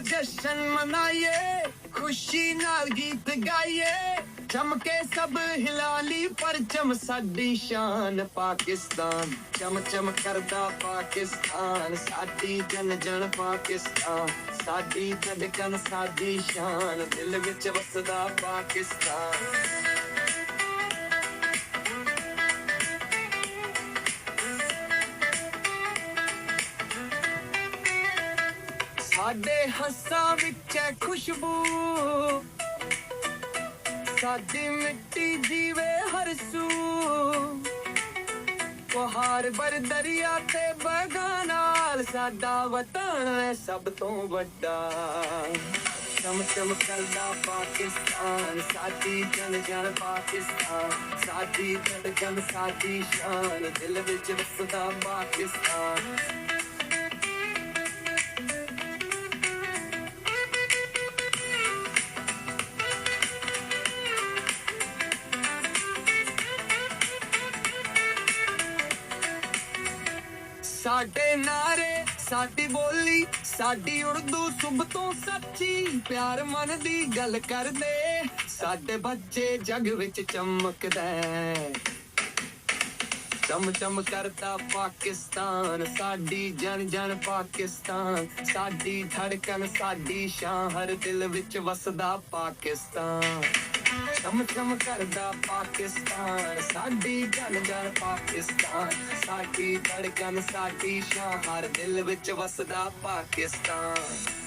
जश्न मनाइए, खुशी नाल गीत गाइए, चमके सब हिलाली परचम साडी शान पाकिस्तान। चम चम करदा पाकिस्तान, साडी जन जन पाकिस्तान, साडी धड़कन साडी शान, दिल विच वसदा पाकिस्तान। साडे हस्सां विच है खुशबू, साडी मिट्टी जीवे हर सू, पहाड़ बर दरिया ते बगानाल साडा वतन है सब तो वड्डा। चम चम करदा पाकिस्तान, साडी जन जन पाकिस्तान, साडी धड़कन साडी शान, दिल विच वसदा पाकिस्तान। साडे नारे साडी बोली साडी उर्दू सुब तो सच्ची, प्यार मन दी गल कर दे, साडे बच्चे जग विच चमकदा। चम चम करदा पाकिस्तान, साडी जन जन पाकिस्तान, साडी धड़कन साडी शान, हर दिल विच वसदा पाकिस्तान। चम चम करदा पाकिस्तान, साडी जन जन पाकिस्तान, साडी धड़कन साडी शान, हर दिल विच वसदा पाकिस्तान।